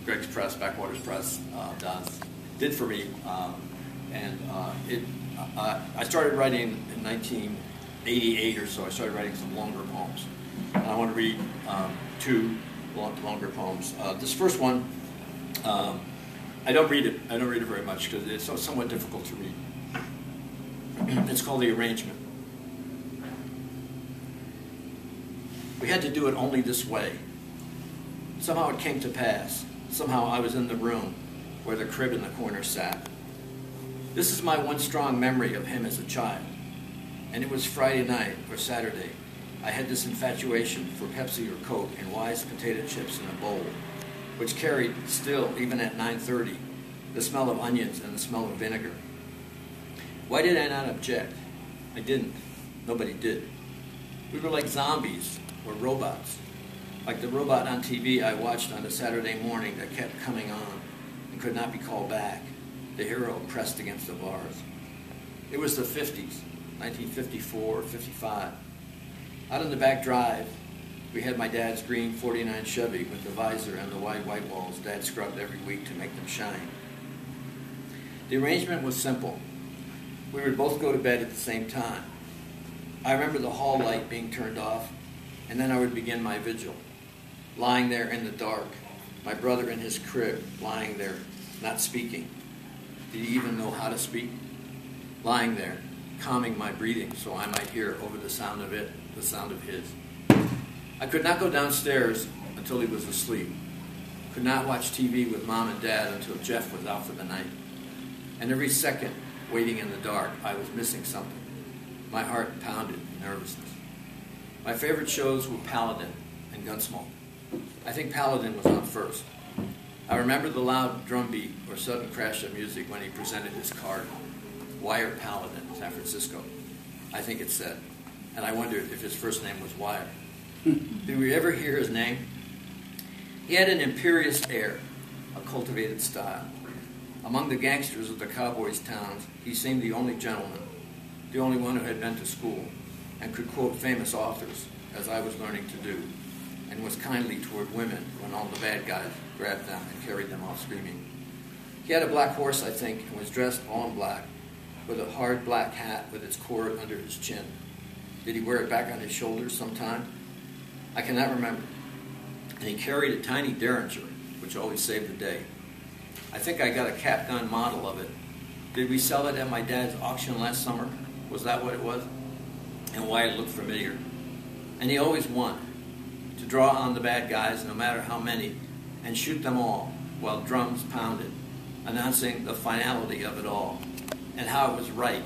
Greg's Press, Backwaters Press, did for me. I started writing in 1988 or so. I started writing some longer poems. And I want to read two longer poems. This first one, I don't read it very much because it's somewhat difficult to read. It's called The Arrangement. We had to do it only this way. Somehow it came to pass. Somehow I was in the room where the crib in the corner sat. This is my one strong memory of him as a child. And it was Friday night or Saturday. I had this infatuation for Pepsi or Coke and Wise potato chips in a bowl, which carried still, even at 9:30, the smell of onions and the smell of vinegar. Why did I not object? I didn't. Nobody did. We were like zombies or robots, like the robot on TV I watched on a Saturday morning that kept coming on and could not be called back, the hero pressed against the bars. It was the 50s, 1954 or 55. Out on the back drive, we had my dad's green 49 Chevy with the visor and the wide white walls Dad scrubbed every week to make them shine. The arrangement was simple. We would both go to bed at the same time. I remember the hall light being turned off, and then I would begin my vigil, lying there in the dark, my brother in his crib, lying there, not speaking. Did he even know how to speak? Lying there, calming my breathing so I might hear over the sound of it, the sound of his. I could not go downstairs until he was asleep. Could not watch TV with Mom and Dad until Jeff was out for the night. And every second, waiting in the dark, I was missing something. My heart pounded in nervousness. My favorite shows were Paladin and Gunsmoke. I think Paladin was on first. I remember the loud drum beat or sudden crash of music when he presented his card. Wire Paladin, San Francisco, I think it said. And I wondered if his first name was Wire. Did we ever hear his name? He had an imperious air, a cultivated style. Among the gangsters of the cowboys' towns, he seemed the only gentleman, the only one who had been to school, and could quote famous authors, as I was learning to do, and was kindly toward women when all the bad guys grabbed them and carried them off screaming. He had a black horse, I think, and was dressed all in black, with a hard black hat with its cord under his chin. Did he wear it back on his shoulders sometime? I cannot remember. And he carried a tiny Derringer, which always saved the day. I think I got a cap gun model of it. Did we sell it at my dad's auction last summer? Was that what it was? And why it looked familiar. And he always won. To draw on the bad guys, no matter how many, and shoot them all while drums pounded, announcing the finality of it all, and how it was right,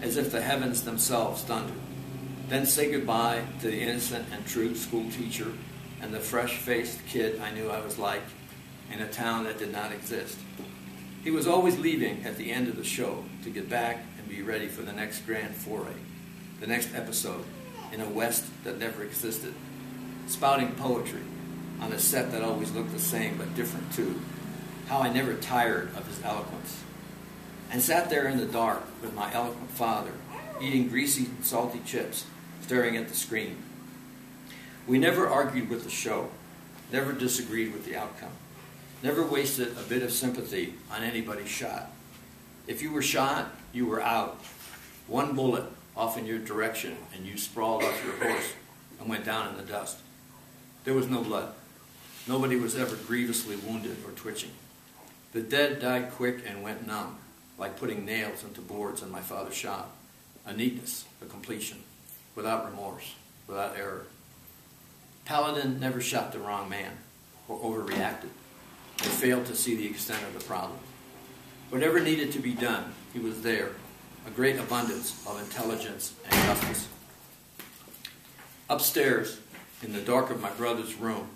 as if the heavens themselves thundered. Then say goodbye to the innocent and true school teacher and the fresh-faced kid I knew I was like in a town that did not exist. He was always leaving at the end of the show to get back and be ready for the next grand foray, the next episode in a West that never existed, spouting poetry on a set that always looked the same but different too. How I never tired of his eloquence. And sat there in the dark with my eloquent father, eating greasy, salty chips, staring at the screen. We never argued with the show, never disagreed with the outcome, never wasted a bit of sympathy on anybody's shot. If you were shot, you were out. One bullet off in your direction, and you sprawled off your horse and went down in the dust. There was no blood. Nobody was ever grievously wounded or twitching. The dead died quick and went numb, like putting nails into boards in my father's shop. A neatness, a completion, without remorse, without error. Paladin never shot the wrong man or overreacted. He failed to see the extent of the problem. Whatever needed to be done, he was there, a great abundance of intelligence and justice. Upstairs, in the dark of my brother's room,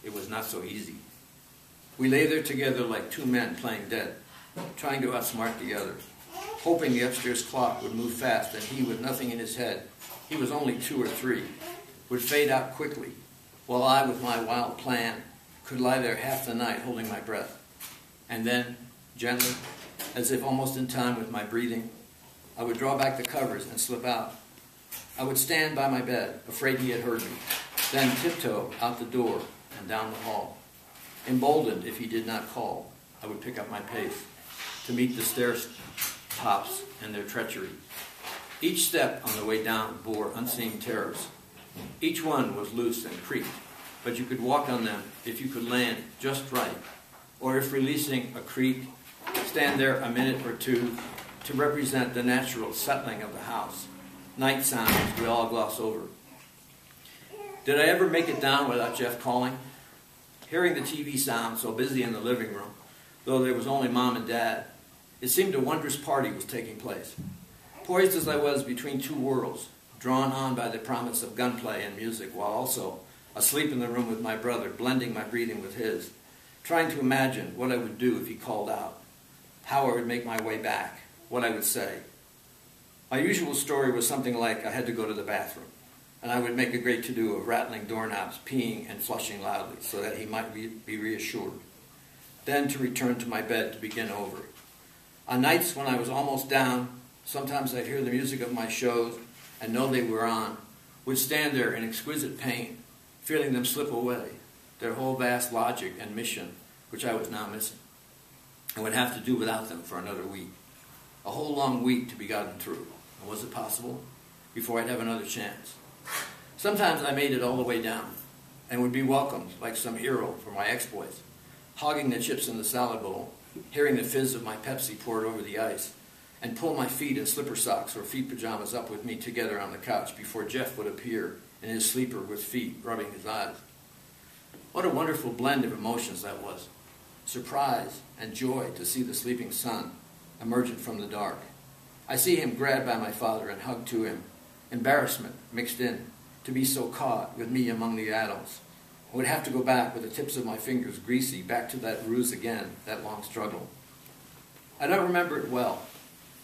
it was not so easy. We lay there together like two men playing dead, trying to outsmart the other, hoping the upstairs clock would move fast and he, with nothing in his head, he was only 2 or 3, would fade out quickly, while I, with my wild plan, could lie there half the night holding my breath. And then, gently, as if almost in time with my breathing, I would draw back the covers and slip out. I would stand by my bed, afraid he had heard me, then tiptoe out the door and down the hall. Emboldened if he did not call, I would pick up my pace to meet the stair tops and their treachery. Each step on the way down bore unseen terrors. Each one was loose and creaked, but you could walk on them if you could land just right, or if releasing a creak, stand there a minute or two to represent the natural settling of the house. Night sounds we all gloss over. Did I ever make it down without Jeff calling? Hearing the TV sound so busy in the living room, though there was only Mom and Dad, it seemed a wondrous party was taking place. Poised as I was between two worlds, drawn on by the promise of gunplay and music, while also asleep in the room with my brother, blending my breathing with his, trying to imagine what I would do if he called out, how I would make my way back, what I would say. My usual story was something like I had to go to the bathroom, and I would make a great to-do of rattling doorknobs, peeing, and flushing loudly so that he might be reassured. Then to return to my bed to begin over. On nights when I was almost down, sometimes I'd hear the music of my shows and know they were on, would stand there in exquisite pain, feeling them slip away, their whole vast logic and mission, which I was now missing, and would have to do without them for another week. A whole long week to be gotten through. And was it possible? Before I'd have another chance. Sometimes I made it all the way down, and would be welcomed like some hero for my exploits, hogging the chips in the salad bowl, hearing the fizz of my Pepsi poured over the ice, and pull my feet in slipper socks or feet pajamas up with me together on the couch before Jeff would appear in his sleeper with feet rubbing his eyes. What a wonderful blend of emotions that was. Surprise and joy to see the sleeping son emergent from the dark. I see him grabbed by my father and hugged to him. Embarrassment mixed in, to be so caught with me among the adults. I would have to go back with the tips of my fingers greasy, back to that ruse again, that long struggle. I don't remember it well.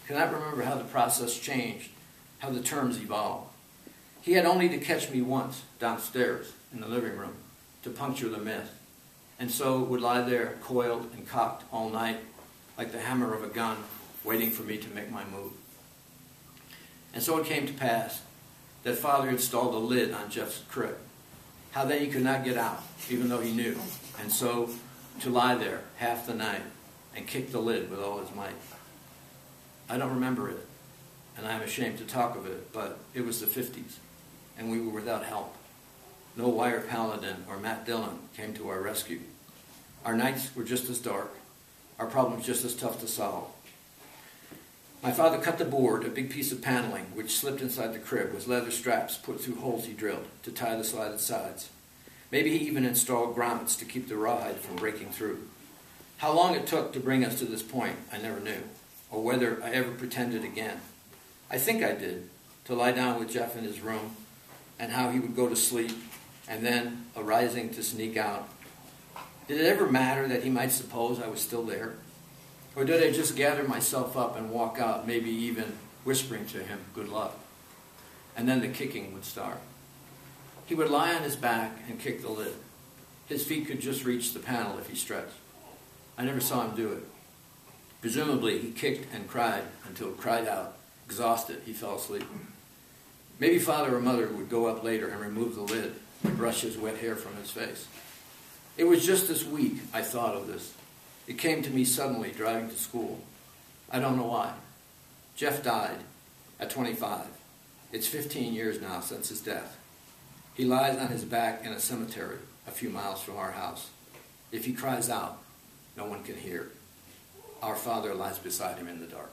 Cannot remember how the process changed, how the terms evolved. He had only to catch me once downstairs in the living room to puncture the myth, and so would lie there coiled and cocked all night like the hammer of a gun, waiting for me to make my move. And so it came to pass that Father installed a lid on Jeff's crib. How then he could not get out, even though he knew, and so to lie there half the night and kick the lid with all his might. I don't remember it, and I am ashamed to talk of it, but it was the 50s, and we were without help. No Wire Paladin or Matt Dillon came to our rescue. Our nights were just as dark, our problems just as tough to solve. My father cut the board, a big piece of paneling, which slipped inside the crib with leather straps put through holes he drilled to tie the slatted sides. Maybe he even installed grommets to keep the rawhide from breaking through. How long it took to bring us to this point, I never knew, or whether I ever pretended again. I think I did, to lie down with Jeff in his room, and how he would go to sleep, and then, arising to sneak out. Did it ever matter that he might suppose I was still there? Or did I just gather myself up and walk out, maybe even whispering to him, good luck? And then the kicking would start. He would lie on his back and kick the lid. His feet could just reach the panel if he stretched. I never saw him do it. Presumably, he kicked and cried until cried out, exhausted, he fell asleep. Maybe Father or Mother would go up later and remove the lid and brush his wet hair from his face. It was just this week I thought of this. It came to me suddenly driving to school. I don't know why. Jeff died at 25. It's 15 years now since his death. He lies on his back in a cemetery a few miles from our house. If he cries out, no one can hear. Our Father lies beside him in the dark.